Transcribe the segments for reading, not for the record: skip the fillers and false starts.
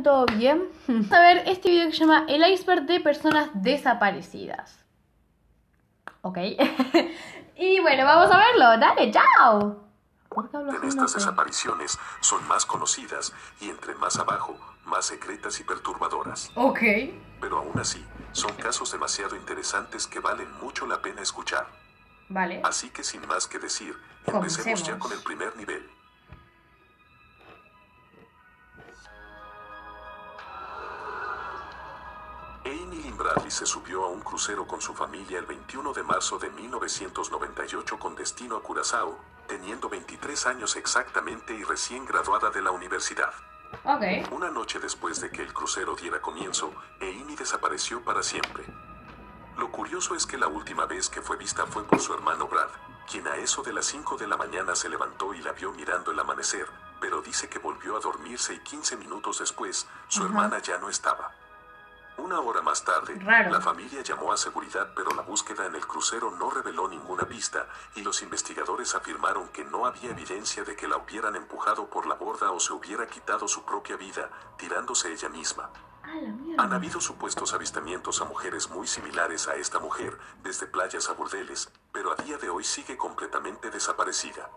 ¿Todo bien? Vamos a ver este video que se llama El iceberg de personas desaparecidas. Ok. Y bueno, vamos a verlo. Dale, chao. ¿Por qué hablo así? No Estas sé. desapariciones son más conocidas y entre más abajo, más secretas y perturbadoras. Ok. Pero aún así, son casos demasiado interesantes que valen mucho la pena escuchar. Vale. Así que sin más que decir, empecemos ya con el primer nivel. Amy Lynn Bradley se subió a un crucero con su familia el 21 de marzo de 1998 con destino a Curazao, teniendo 23 años exactamente y recién graduada de la universidad. Ok. Una noche después de que el crucero diera comienzo, Amy desapareció para siempre. Lo curioso es que la última vez que fue vista fue por su hermano Brad, quien a eso de las 5 de la mañana se levantó y la vio mirando el amanecer, pero dice que volvió a dormirse y 15 minutos después, su hermana ya no estaba. Una hora más tarde, la familia llamó a seguridad, pero la búsqueda en el crucero no reveló ninguna pista, y los investigadores afirmaron que no había evidencia de que la hubieran empujado por la borda o se hubiera quitado su propia vida, tirándose ella misma. Han habido supuestos avistamientos a mujeres muy similares a esta mujer, desde playas a burdeles, pero a día de hoy sigue completamente desaparecida.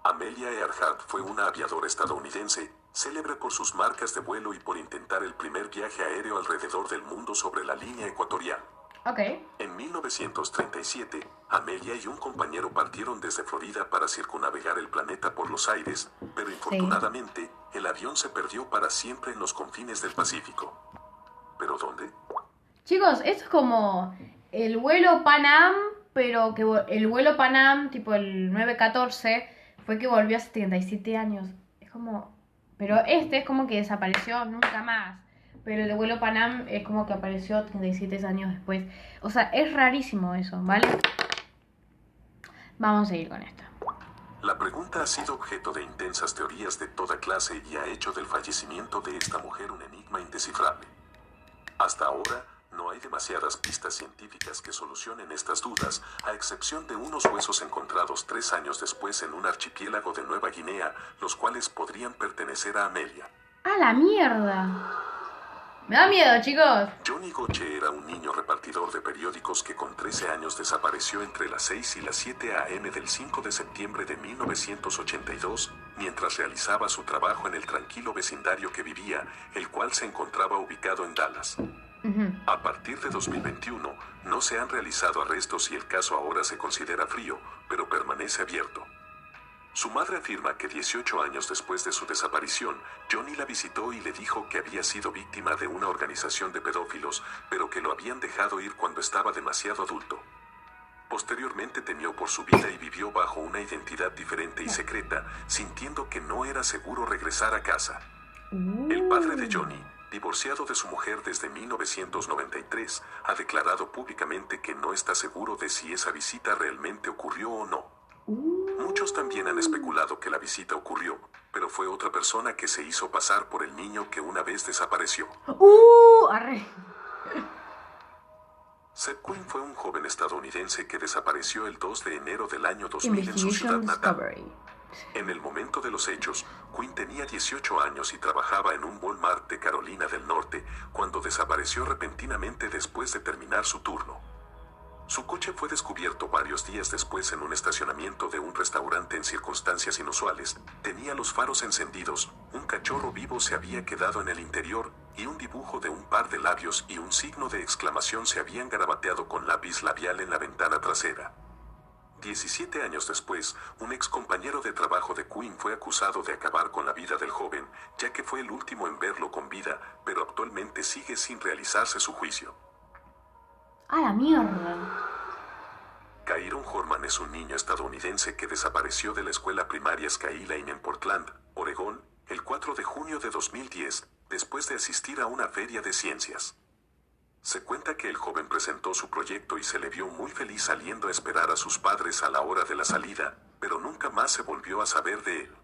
Amelia Earhart fue una aviadora estadounidense, célebre por sus marcas de vuelo y por intentar el primer viaje aéreo alrededor del mundo sobre la línea ecuatorial. En 1937, Amelia y un compañero partieron desde Florida para circunnavegar el planeta por los aires, pero infortunadamente, el avión se perdió para siempre en los confines del Pacífico. ¿Pero dónde? Chicos, esto es como el vuelo Pan Am, pero que el vuelo Pan Am, tipo el 914, fue que volvió hace 37 años. Es como... Pero este es como que desapareció nunca más. Pero el de vuelo Pan Am es como que apareció 37 años después. O sea, es rarísimo eso, ¿vale? Vamos a seguir con esto. La pregunta ha sido objeto de intensas teorías de toda clase y ha hecho del fallecimiento de esta mujer un enigma indescifrable. Hasta ahora, no hay demasiadas pistas científicas que solucionen estas dudas, a excepción de unos huesos encontrados 3 años después en un archipiélago de Nueva Guinea, los cuales podrían pertenecer a Amelia. ¡A la mierda! Me da miedo, chicos. Johnny Goche era un niño repartidor de periódicos que con 13 años desapareció entre las 6 y las 7 a.m. del 5 de septiembre de 1982, mientras realizaba su trabajo en el tranquilo vecindario que vivía, el cual se encontraba ubicado en Dallas. A partir de 2021, no se han realizado arrestos y el caso ahora se considera frío, pero permanece abierto. Su madre afirma que 18 años después de su desaparición, Johnny la visitó y le dijo que había sido víctima de una organización de pedófilos, pero que lo habían dejado ir cuando estaba demasiado adulto. Posteriormente temió por su vida y vivió bajo una identidad diferente y secreta, sintiendo que no era seguro regresar a casa. El padre de Johnny, divorciado de su mujer desde 1993, ha declarado públicamente que no está seguro de si esa visita realmente ocurrió o no. Muchos también han especulado que la visita ocurrió, pero fue otra persona que se hizo pasar por el niño que una vez desapareció. Arre. Seth Quinn fue un joven estadounidense que desapareció el 2 de enero del año 2000 en su ciudad natal. En el momento de los hechos, Quinn tenía 18 años y trabajaba en un Walmart de Carolina del Norte, cuando desapareció repentinamente después de terminar su turno. Su coche fue descubierto varios días después en un estacionamiento de un restaurante en circunstancias inusuales. Tenía los faros encendidos, un cachorro vivo se había quedado en el interior, y un dibujo de un par de labios y un signo de exclamación se habían garabateado con lápiz labial en la ventana trasera. 17 años después, un ex compañero de trabajo de Quinn fue acusado de acabar con la vida del joven, ya que fue el último en verlo con vida, pero actualmente sigue sin realizarse su juicio. ¡A la mierda! Kyron Horman es un niño estadounidense que desapareció de la escuela primaria Skyline en Portland, Oregón, el 4 de junio de 2010, después de asistir a una feria de ciencias. Se cuenta que el joven presentó su proyecto y se le vio muy feliz saliendo a esperar a sus padres a la hora de la salida, pero nunca más se volvió a saber de él.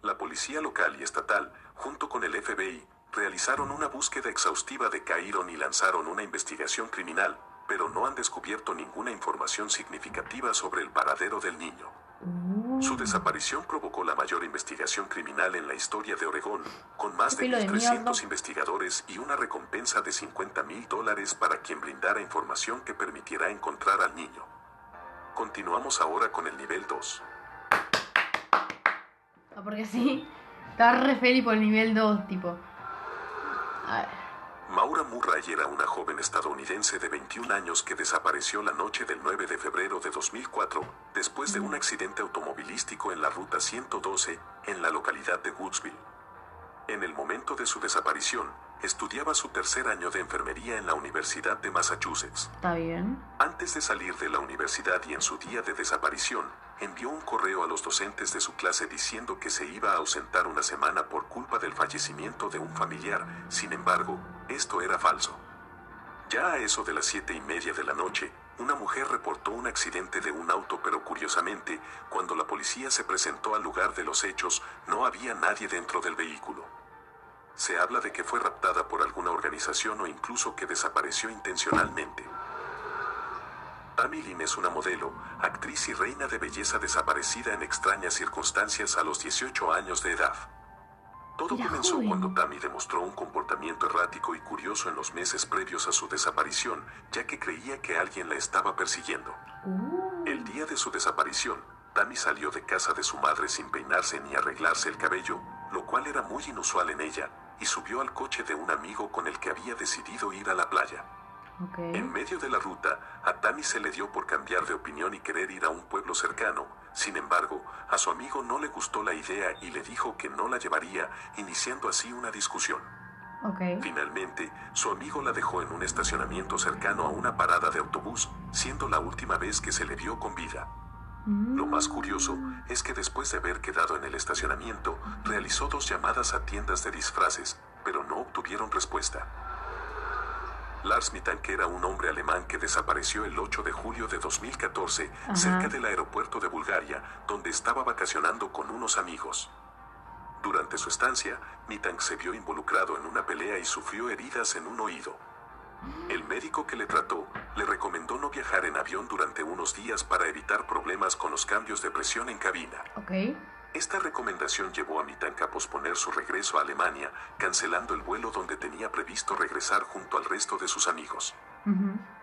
La policía local y estatal, junto con el FBI, realizaron una búsqueda exhaustiva de Kyron y lanzaron una investigación criminal, pero no han descubierto ninguna información significativa sobre el paradero del niño. Su desaparición provocó la mayor investigación criminal en la historia de Oregón, con más de Pelo de 1.300 mierda. investigadores y una recompensa de $50,000 para quien brindara información que permitiera encontrar al niño. Continuamos ahora con el nivel 2. Ah, porque sí. Estaba re feliz por el nivel 2, tipo. A ver. Maura Murray era una joven estadounidense de 21 años que desapareció la noche del 9 de febrero de 2004, después de un accidente automovilístico en la ruta 112, en la localidad de Woodsville. En el momento de su desaparición, estudiaba su tercer año de enfermería en la Universidad de Massachusetts. Está bien. Antes de salir de la universidad y en su día de desaparición, envió un correo a los docentes de su clase diciendo que se iba a ausentar una semana por culpa del fallecimiento de un familiar. Sin embargo, esto era falso. Ya a eso de las 7:30 de la noche, una mujer reportó un accidente de un auto, pero curiosamente, cuando la policía se presentó al lugar de los hechos, no había nadie dentro del vehículo. Se habla de que fue raptada por alguna organización o incluso que desapareció intencionalmente. Tammy Lynn es una modelo, actriz y reina de belleza desaparecida en extrañas circunstancias a los 18 años de edad. Todo Era comenzó joven. cuando Tammy demostró un comportamiento errático y curioso en los meses previos a su desaparición, ya que creía que alguien la estaba persiguiendo. El día de su desaparición, Tammy salió de casa de su madre sin peinarse ni arreglarse el cabello, lo cual era muy inusual en ella, y subió al coche de un amigo con el que había decidido ir a la playa. Ok. En medio de la ruta, a Tammy se le dio por cambiar de opinión y querer ir a un pueblo cercano. Sin embargo, a su amigo no le gustó la idea y le dijo que no la llevaría, iniciando así una discusión. Ok. Finalmente, su amigo la dejó en un estacionamiento cercano a una parada de autobús, siendo la última vez que se le vio con vida. Lo más curioso es que después de haber quedado en el estacionamiento, realizó 2 llamadas a tiendas de disfraces, pero no obtuvieron respuesta. Lars Mittank era un hombre alemán que desapareció el 8 de julio de 2014, Ajá. cerca del aeropuerto de Bulgaria, donde estaba vacacionando con unos amigos. Durante su estancia, Mittank se vio involucrado en una pelea y sufrió heridas en un oído. El médico que le trató, le recomendó no viajar en avión durante unos días para evitar problemas con los cambios de presión en cabina. Ok. Esta recomendación llevó a Mittank a posponer su regreso a Alemania, cancelando el vuelo donde tenía previsto regresar junto al resto de sus amigos.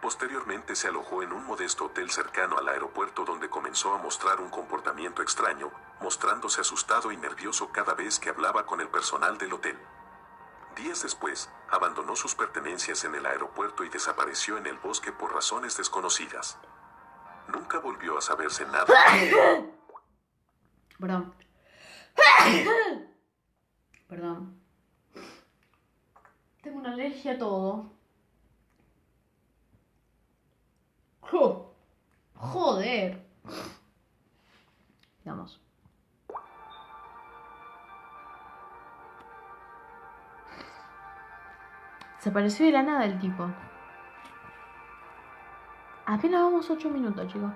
Posteriormente se alojó en un modesto hotel cercano al aeropuerto donde comenzó a mostrar un comportamiento extraño, mostrándose asustado y nervioso cada vez que hablaba con el personal del hotel. Días después, abandonó sus pertenencias en el aeropuerto y desapareció en el bosque por razones desconocidas. Nunca volvió a saberse nada. Perdón. Perdón. Tengo una alergia a todo. Joder. Vamos. Desapareció de la nada el tipo. Apenas vamos 8 minutos, chicos.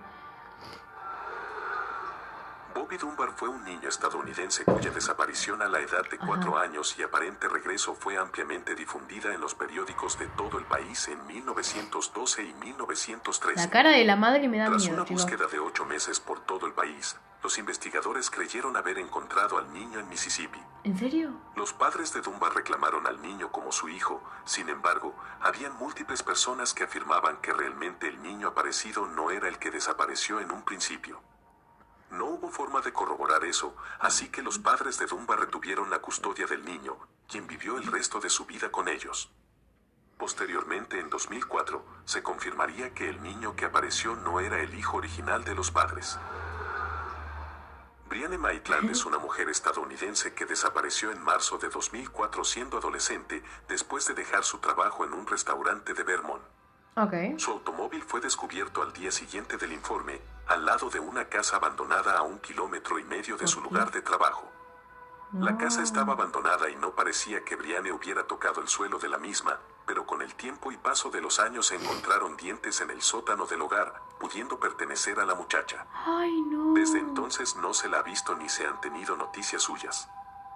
Bobby Dunbar fue un niño estadounidense cuya desaparición a la edad de 4 años y aparente regreso fue ampliamente difundida en los periódicos de todo el país en 1912 y 1913. La cara de la madre me da Tras miedo, una chicos. búsqueda de 8 meses por todo el país, los investigadores creyeron haber encontrado al niño en Mississippi. ¿En serio? Los padres de Dunbar reclamaron al niño como su hijo. Sin embargo, habían múltiples personas que afirmaban que realmente el niño aparecido no era el que desapareció en un principio. No hubo forma de corroborar eso, así que los padres de Dunbar retuvieron la custodia del niño, quien vivió el resto de su vida con ellos. Posteriormente, en 2004, se confirmaría que el niño que apareció no era el hijo original de los padres. Brianne Maitland es una mujer estadounidense que desapareció en marzo de 2004 siendo adolescente, después de dejar su trabajo en un restaurante de Vermont. Ok. Su automóvil fue descubierto al día siguiente del informe, al lado de una casa abandonada a 1,5 kilómetros de su lugar de trabajo. La casa estaba abandonada y no parecía que Brianne hubiera tocado el suelo de la misma, pero con el tiempo y paso de los años se encontraron dientes en el sótano del hogar, pudiendo pertenecer a la muchacha. Ay, no. Desde entonces no se la ha visto ni se han tenido noticias suyas.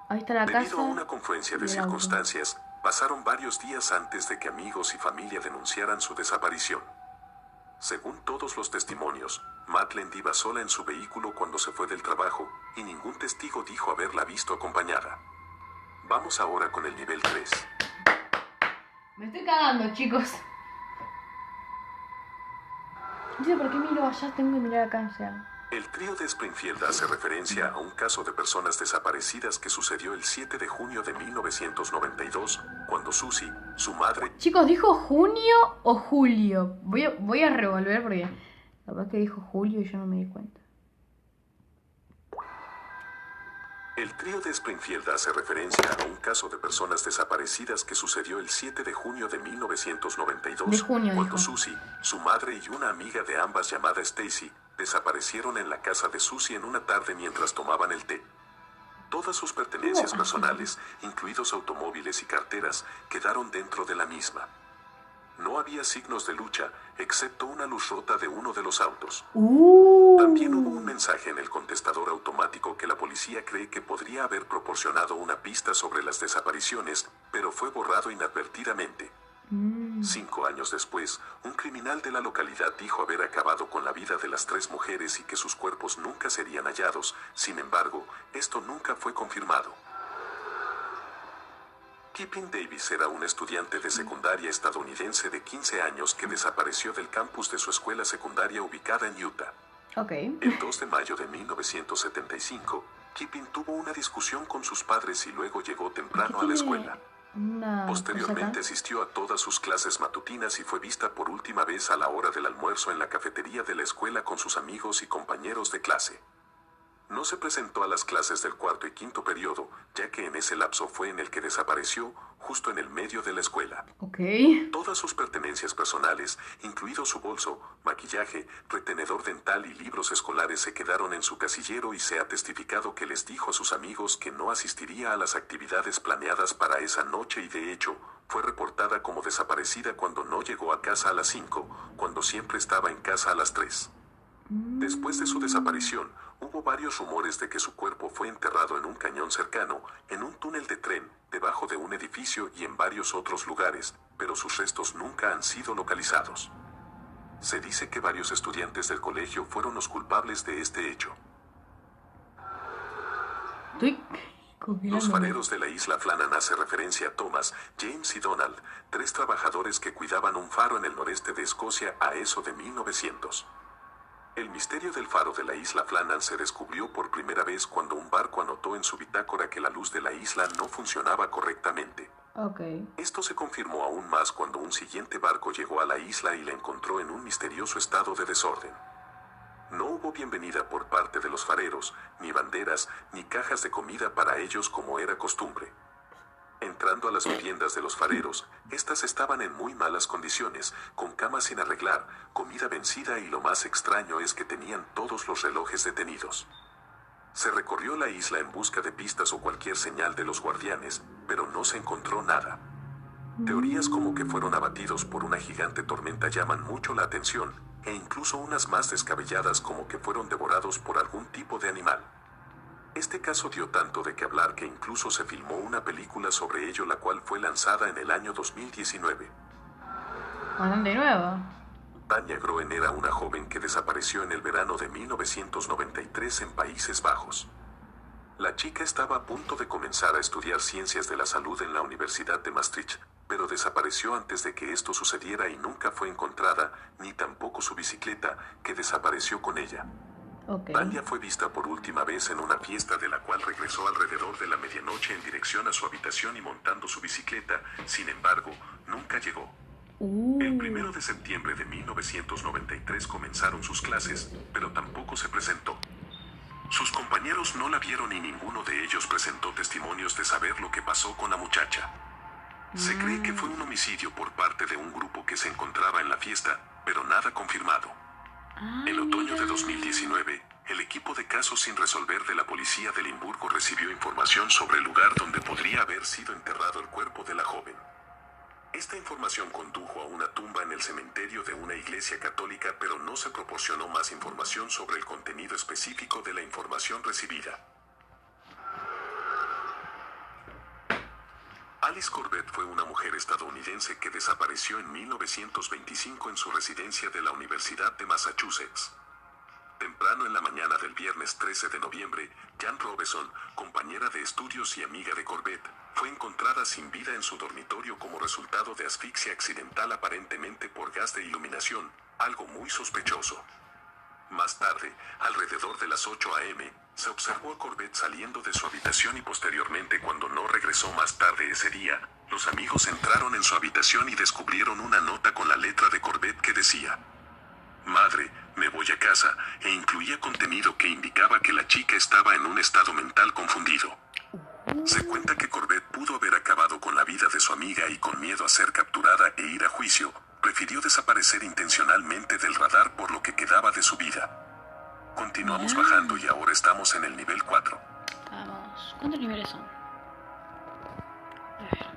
Ahí está la Debido casa. a una confluencia de y el auto. circunstancias, pasaron varios días antes de que amigos y familia denunciaran su desaparición. Según todos los testimonios, Madeleine iba sola en su vehículo cuando se fue del trabajo, y ningún testigo dijo haberla visto acompañada. Vamos ahora con el nivel 3. Me estoy cagando, chicos. No sé por qué miro allá, tengo que mirar acá, o sea. El trío de Springfield hace referencia a un caso de personas desaparecidas que sucedió el 7 de junio de 1992, cuando Susie, su madre... Chicos, ¿dijo junio o julio? Voy a revolver porque capaz que dijo julio y yo no me di cuenta. El trío de Springfield hace referencia a un caso de personas desaparecidas que sucedió el 7 de junio de 1992, De junio, cuando dijo. Susie, su madre y una amiga de ambas llamada Stacy, desaparecieron en la casa de Susie en una tarde mientras tomaban el té. Todas sus pertenencias personales, incluidos automóviles y carteras, quedaron dentro de la misma. No había signos de lucha, excepto una luz rota de uno de los autos. También hubo un mensaje en el contestador automático que la policía cree que podría haber proporcionado una pista sobre las desapariciones, pero fue borrado inadvertidamente. 5 años después, un criminal de la localidad dijo haber acabado con la vida de las 3 mujeres y que sus cuerpos nunca serían hallados. Sin embargo, esto nunca fue confirmado. Kippin Davis era un estudiante de secundaria estadounidense de 15 años que desapareció del campus de su escuela secundaria ubicada en Utah. Ok. El 2 de mayo de 1975, Kippin tuvo una discusión con sus padres y luego llegó temprano a la escuela. Posteriormente asistió a todas sus clases matutinas y fue vista por última vez a la hora del almuerzo en la cafetería de la escuela con sus amigos y compañeros de clase. No se presentó a las clases del cuarto y quinto periodo, ya que en ese lapso fue en el que desapareció, justo en el medio de la escuela. Ok. Todas sus pertenencias personales, incluido su bolso, maquillaje, retenedor dental y libros escolares, se quedaron en su casillero y se ha testificado que les dijo a sus amigos que no asistiría a las actividades planeadas para esa noche y de hecho, fue reportada como desaparecida cuando no llegó a casa a las 5, cuando siempre estaba en casa a las 3. Después de su desaparición, hubo varios rumores de que su cuerpo fue enterrado en un cañón cercano, en un túnel de tren, debajo de un edificio y en varios otros lugares, pero sus restos nunca han sido localizados. Se dice que varios estudiantes del colegio fueron los culpables de este hecho. Estoy Los congelándome. fareros de la isla Flannan hace referencia a Thomas, James y Donald, 3 trabajadores que cuidaban un faro en el noreste de Escocia a eso de 1900. El misterio del faro de la isla Flannan se descubrió por primera vez cuando un barco anotó en su bitácora que la luz de la isla no funcionaba correctamente. Ok. Esto se confirmó aún más cuando un siguiente barco llegó a la isla y la encontró en un misterioso estado de desorden. No hubo bienvenida por parte de los fareros, ni banderas, ni cajas de comida para ellos como era costumbre. Entrando a las viviendas de los fareros, estas estaban en muy malas condiciones, con camas sin arreglar, comida vencida y lo más extraño es que tenían todos los relojes detenidos. Se recorrió la isla en busca de pistas o cualquier señal de los guardianes, pero no se encontró nada. Teorías como que fueron abatidos por una gigante tormenta llaman mucho la atención, e incluso unas más descabelladas como que fueron devorados por algún tipo de animal. Este caso dio tanto de qué hablar que incluso se filmó una película sobre ello, la cual fue lanzada en el año 2019. Bastante nuevo. Tanya Groen era una joven que desapareció en el verano de 1993 en Países Bajos. La chica estaba a punto de comenzar a estudiar ciencias de la salud en la Universidad de Maastricht, pero desapareció antes de que esto sucediera y nunca fue encontrada, ni tampoco su bicicleta, que desapareció con ella. Ok. Tanya fue vista por última vez en una fiesta de la cual regresó alrededor de la medianoche en dirección a su habitación y montando su bicicleta, sin embargo, nunca llegó. El 1 de septiembre de 1993 comenzaron sus clases, pero tampoco se presentó. Sus compañeros no la vieron y ninguno de ellos presentó testimonios de saber lo que pasó con la muchacha. Se cree que fue un homicidio por parte de un grupo que se encontraba en la fiesta, pero nada confirmado. En otoño de 2019, el equipo de casos sin resolver de la policía de Limburgo recibió información sobre el lugar donde podría haber sido enterrado el cuerpo de la joven. Esta información condujo a una tumba en el cementerio de una iglesia católica, pero no se proporcionó más información sobre el contenido específico de la información recibida. Alice Corbett fue una mujer estadounidense que desapareció en 1925 en su residencia de la Universidad de Massachusetts. Temprano en la mañana del viernes 13 de noviembre, Jan Robeson, compañera de estudios y amiga de Corbett, fue encontrada sin vida en su dormitorio como resultado de asfixia accidental aparentemente por gas de iluminación, algo muy sospechoso. Más tarde, alrededor de las 8 a.m., se observó a Corbett saliendo de su habitación y posteriormente, cuando no regresó más tarde ese día, los amigos entraron en su habitación y descubrieron una nota con la letra de Corbett que decía: "Madre, me voy a casa", e incluía contenido que indicaba que la chica estaba en un estado mental confundido. Se cuenta que Corbett pudo haber acabado con la vida de su amiga y, con miedo a ser capturada e ir a juicio, prefirió desaparecer intencionalmente del radar por lo que quedaba de su vida. Continuamos bajando y ahora estamos en el nivel 4. Vamos. ¿Cuántos niveles son? A ver.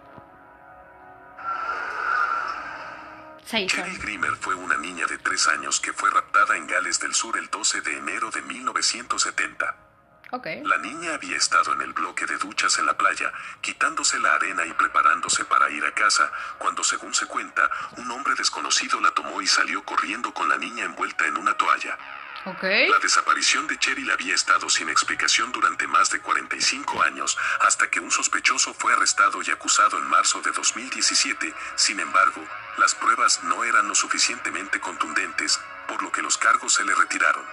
6 Cheryl son. Grimmer fue una niña de 3 años que fue raptada en Gales del Sur el 12 de enero de 1970. Ok. La niña había estado en el bloque de duchas en la playa, quitándose la arena y preparándose para ir a casa, cuando, según se cuenta, un hombre desconocido la tomó y salió corriendo con la niña envuelta en una toalla. Ok. La desaparición de Cheryl había estado sin explicación durante más de 45 años, hasta que un sospechoso fue arrestado y acusado en marzo de 2017. Sin embargo, las pruebas no eran lo suficientemente contundentes, por lo que los cargos se le retiraron.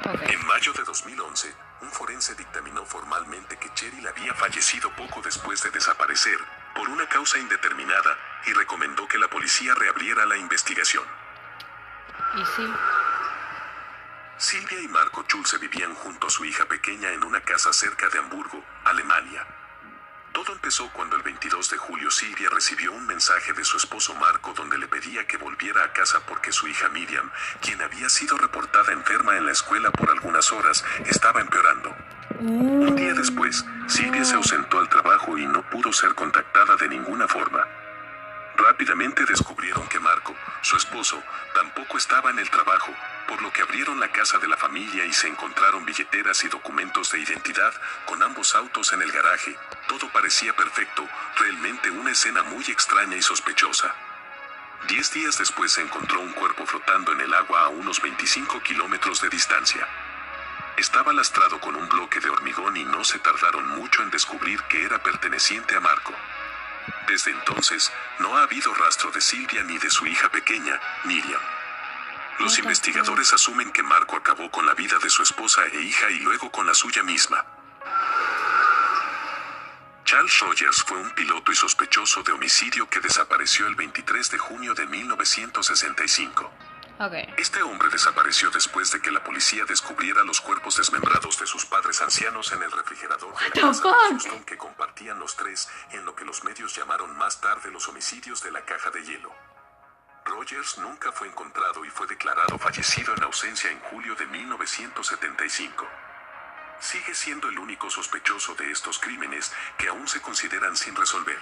Ok. En mayo de 2011, un forense dictaminó formalmente que Cheryl había fallecido poco después de desaparecer, por una causa indeterminada, y recomendó que la policía reabriera la investigación. Y sí. Silvia y Marco Schulze vivían junto a su hija pequeña en una casa cerca de Hamburgo, Alemania. Todo empezó cuando el 22 de julio Silvia recibió un mensaje de su esposo Marco donde le pedía que volviera a casa porque su hija Miriam, quien había sido reportada enferma en la escuela por algunas horas, estaba empeorando. Un día después, Silvia se ausentó al trabajo y no pudo ser contactada de ninguna forma. Rápidamente descubrieron que Marco, su esposo, tampoco estaba en el trabajo, por lo que abrieron la casa de la familia y se encontraron billeteras y documentos de identidad, con ambos autos en el garaje. Todo parecía perfecto, realmente una escena muy extraña y sospechosa. 10 días después se encontró un cuerpo flotando en el agua a unos 25 kilómetros de distancia. Estaba lastrado con un bloque de hormigón y no se tardaron mucho en descubrir que era perteneciente a Marco. Desde entonces, no ha habido rastro de Silvia ni de su hija pequeña, Miriam. Los investigadores asumen que Marco acabó con la vida de su esposa e hija y luego con la suya misma. Charles Rogers fue un piloto y sospechoso de homicidio que desapareció el 23 de junio de 1965. Ok. Este hombre desapareció después de que la policía descubriera los cuerpos desmembrados de sus padres ancianos en el refrigerador de la casa de Houston que compartían los tres, en lo que los medios llamaron más tarde los homicidios de la caja de hielo. Rogers nunca fue encontrado y fue declarado fallecido en ausencia en julio de 1975. Sigue siendo el único sospechoso de estos crímenes que aún se consideran sin resolver.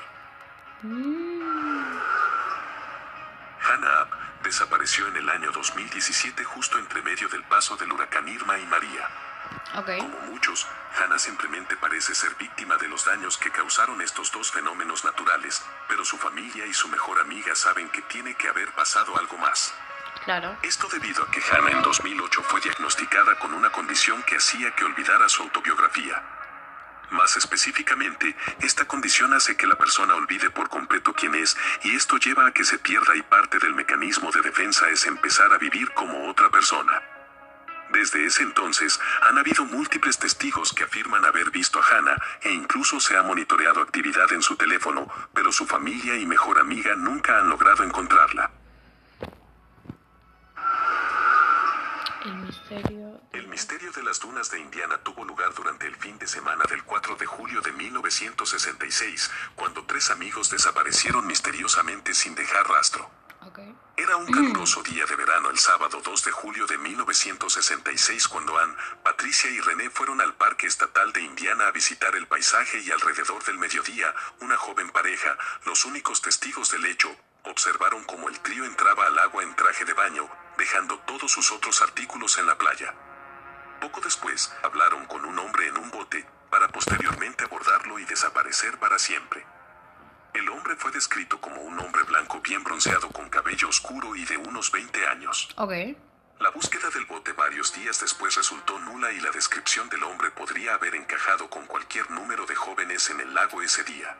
Hannah Abb desapareció en el año 2017 justo entre medio del paso del huracán Irma y María. Ok. Como muchos, Hannah simplemente parece ser víctima de los daños que causaron estos dos fenómenos naturales, pero su familia y su mejor amiga saben que tiene que haber pasado algo más. Claro. Esto debido a que Hannah en 2008 fue diagnosticada con una condición que hacía que olvidara su autobiografía. Más específicamente, esta condición hace que la persona olvide por completo quién es, y esto lleva a que se pierda, y parte del mecanismo de defensa es empezar a vivir como otra persona. Desde ese entonces, han habido múltiples testigos que afirman haber visto a Hannah, e incluso se ha monitoreado actividad en su teléfono, pero su familia y mejor amiga nunca han logrado encontrarla. El misterio de las dunas de Indiana tuvo lugar durante el fin de semana del 4 de julio de 1966, cuando 3 amigos desaparecieron misteriosamente sin dejar rastro. Okay. Era un caluroso día de verano el sábado 2 de julio de 1966 cuando Ann, Patricia y René fueron al Parque Estatal de Indiana a visitar el paisaje, y alrededor del mediodía, una joven pareja, los únicos testigos del hecho, observaron cómo el trío entraba al agua en traje de baño, dejando todos sus otros artículos en la playa. Poco después, hablaron con un hombre en un bote, para posteriormente abordarlo y desaparecer para siempre. El hombre fue descrito como un hombre blanco bien bronceado con cabello oscuro y de unos 20 años. Ok. La búsqueda del bote varios días después resultó nula y la descripción del hombre podría haber encajado con cualquier número de jóvenes en el lago ese día.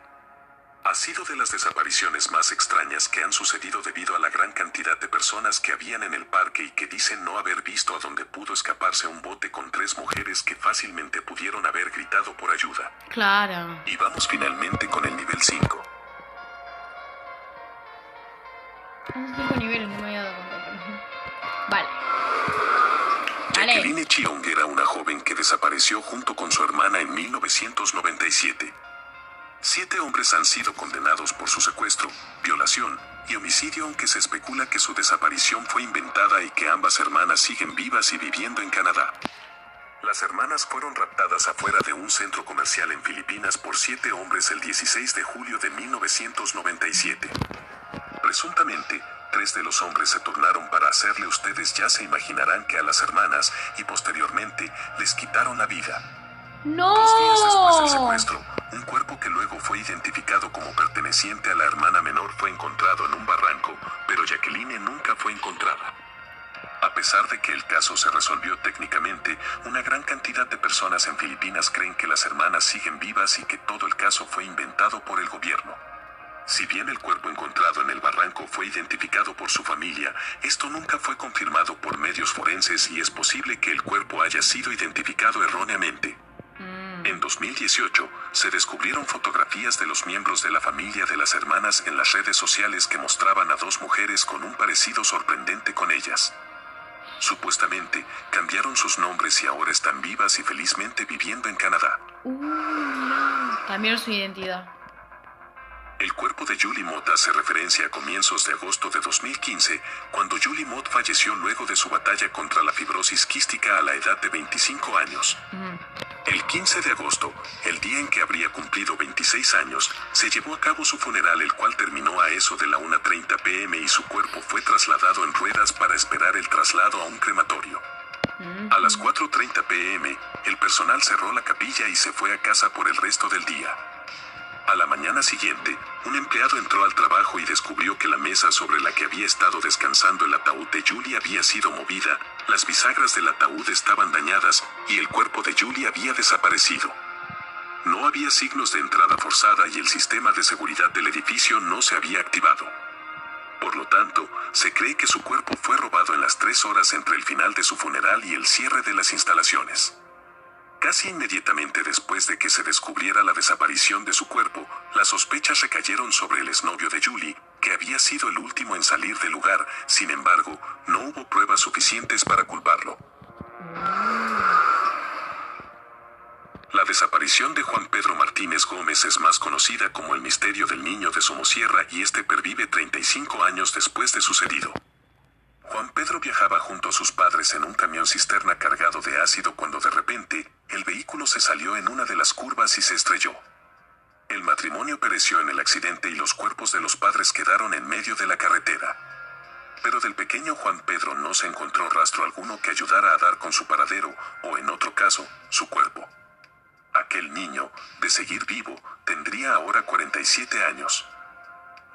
Ha sido de las desapariciones más extrañas que han sucedido debido a la gran cantidad de personas que habían en el parque y que dicen no haber visto a donde pudo escaparse un bote con 3 mujeres que fácilmente pudieron haber gritado por ayuda. Claro. Y vamos finalmente con el nivel 5. Son 5 niveles, no me había dado cuenta. Vale. Jacqueline Cheung era una joven que desapareció junto con su hermana en 1997. 7 hombres han sido condenados por su secuestro, violación y homicidio, aunque se especula que su desaparición fue inventada y que ambas hermanas siguen vivas y viviendo en Canadá. Las hermanas fueron raptadas afuera de un centro comercial en Filipinas por 7 hombres el 16 de julio de 1997. Presuntamente, 3 de los hombres se turnaron para hacerle, ustedes ya se imaginarán, que a las hermanas y posteriormente les quitaron la vida. ¡No! 2 días después del secuestro, un cuerpo que luego fue identificado como perteneciente a la hermana menor fue encontrado en un barranco, pero Jacqueline nunca fue encontrada. A pesar de que el caso se resolvió técnicamente, una gran cantidad de personas en Filipinas creen que las hermanas siguen vivas y que todo el caso fue inventado por el gobierno. Si bien el cuerpo encontrado en el barranco fue identificado por su familia, esto nunca fue confirmado por medios forenses y es posible que el cuerpo haya sido identificado erróneamente. En 2018, se descubrieron fotografías de los miembros de la familia de las hermanas en las redes sociales que mostraban a 2 mujeres con un parecido sorprendente con ellas. Supuestamente, cambiaron sus nombres y ahora están vivas y felizmente viviendo en Canadá. No. Cambiaron su identidad. El cuerpo de Julie Mott hace referencia a comienzos de agosto de 2015, cuando Julie Mott falleció luego de su batalla contra la fibrosis quística a la edad de 25 años. El 15 de agosto, el día en que habría cumplido 26 años, se llevó a cabo su funeral, el cual terminó a eso de la 1:30 p.m. y su cuerpo fue trasladado en ruedas para esperar el traslado a un crematorio. A las 4:30 p.m., el personal cerró la capilla y se fue a casa por el resto del día. A la mañana siguiente, un empleado entró al trabajo y descubrió que la mesa sobre la que había estado descansando el ataúd de Julie había sido movida, las bisagras del ataúd estaban dañadas y el cuerpo de Julie había desaparecido. No había signos de entrada forzada y el sistema de seguridad del edificio no se había activado. Por lo tanto, se cree que su cuerpo fue robado en las 3 horas entre el final de su funeral y el cierre de las instalaciones. Casi inmediatamente después de que se descubriera la desaparición de su cuerpo, las sospechas recayeron sobre el exnovio de Julie, que había sido el último en salir del lugar. Sin embargo, no hubo pruebas suficientes para culparlo. La desaparición de Juan Pedro Martínez Gómez es más conocida como el misterio del niño de Somosierra y este pervive 35 años después de sucedido. Juan Pedro viajaba junto a sus padres en un camión cisterna cargado de ácido cuando de repente, el vehículo se salió en una de las curvas y se estrelló. El matrimonio pereció en el accidente y los cuerpos de los padres quedaron en medio de la carretera. Pero del pequeño Juan Pedro no se encontró rastro alguno que ayudara a dar con su paradero, o en otro caso, su cuerpo. Aquel niño, de seguir vivo, tendría ahora 47 años.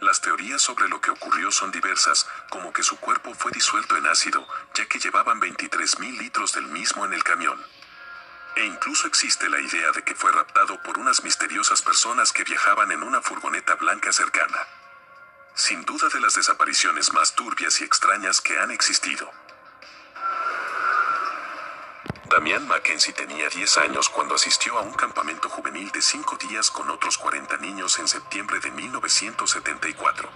Las teorías sobre lo que ocurrió son diversas, como que su cuerpo fue disuelto en ácido, ya que llevaban 23.000 litros del mismo en el camión. E incluso existe la idea de que fue raptado por unas misteriosas personas que viajaban en una furgoneta blanca cercana. Sin duda de las desapariciones más turbias y extrañas que han existido. Damián Mackenzie tenía 10 años cuando asistió a un campamento juvenil de 5 días con otros 40 niños en septiembre de 1974.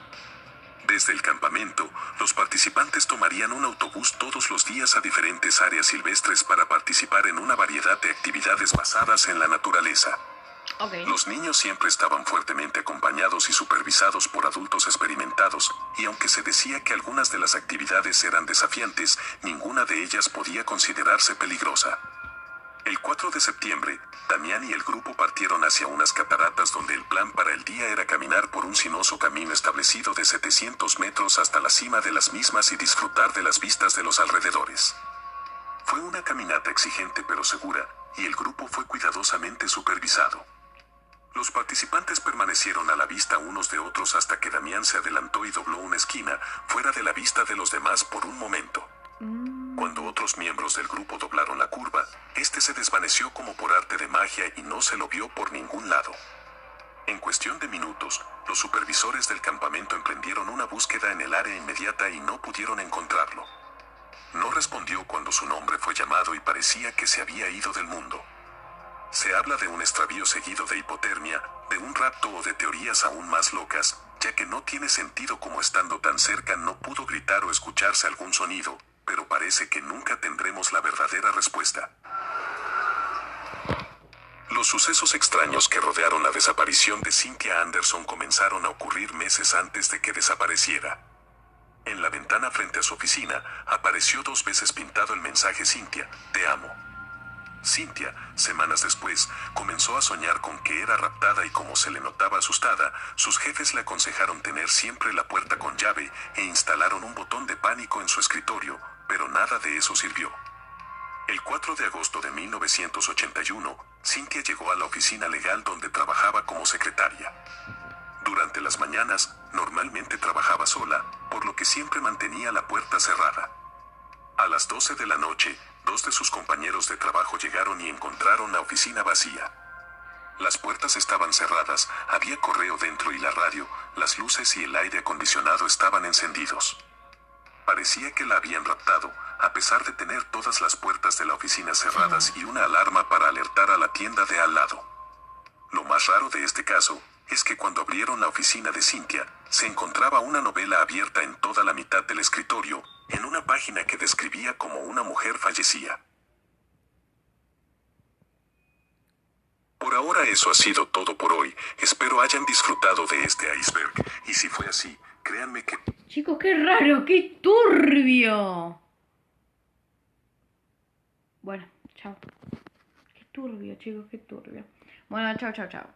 Desde el campamento, los participantes tomarían un autobús todos los días a diferentes áreas silvestres para participar en una variedad de actividades basadas en la naturaleza. Los niños siempre estaban fuertemente acompañados y supervisados por adultos experimentados, y aunque se decía que algunas de las actividades eran desafiantes, ninguna de ellas podía considerarse peligrosa. El 4 de septiembre, Damián y el grupo partieron hacia unas cataratas donde el plan para el día era caminar por un sinuoso camino establecido de 700 metros hasta la cima de las mismas y disfrutar de las vistas de los alrededores. Fue una caminata exigente pero segura, y el grupo fue cuidadosamente supervisado. Los participantes permanecieron a la vista unos de otros hasta que Damián se adelantó y dobló una esquina, fuera de la vista de los demás por un momento. Cuando otros miembros del grupo doblaron la curva, este se desvaneció como por arte de magia y no se lo vio por ningún lado. En cuestión de minutos, los supervisores del campamento emprendieron una búsqueda en el área inmediata y no pudieron encontrarlo. No respondió cuando su nombre fue llamado y parecía que se había ido del mundo. Se habla de un extravío seguido de hipotermia, de un rapto o de teorías aún más locas, ya que no tiene sentido como estando tan cerca no pudo gritar o escucharse algún sonido, pero parece que nunca tendremos la verdadera respuesta. Los sucesos extraños que rodearon la desaparición de Cynthia Anderson comenzaron a ocurrir meses antes de que desapareciera. En la ventana frente a su oficina, apareció 2 veces pintado el mensaje Cynthia, te amo. Cynthia, semanas después, comenzó a soñar con que era raptada y como se le notaba asustada, sus jefes le aconsejaron tener siempre la puerta con llave e instalaron un botón de pánico en su escritorio, pero nada de eso sirvió. El 4 de agosto de 1981, Cynthia llegó a la oficina legal donde trabajaba como secretaria. Durante las mañanas, normalmente trabajaba sola, por lo que siempre mantenía la puerta cerrada. A las 12 de la noche, 2 de sus compañeros de trabajo llegaron y encontraron la oficina vacía. Las puertas estaban cerradas, había correo dentro y la radio, las luces y el aire acondicionado estaban encendidos. Parecía que la habían raptado, a pesar de tener todas las puertas de la oficina cerradas y una alarma para alertar a la tienda de al lado. Lo más raro de este caso es que cuando abrieron la oficina de Cynthia, se encontraba una novela abierta en toda la mitad del escritorio, en una página que describía cómo una mujer fallecía. Por ahora eso ha sido todo por hoy, espero hayan disfrutado de este iceberg, y si fue así, créanme que... Chicos, qué raro, qué turbio. Bueno, chao. Qué turbio, chicos, qué turbio. Bueno, chao, chao, chao.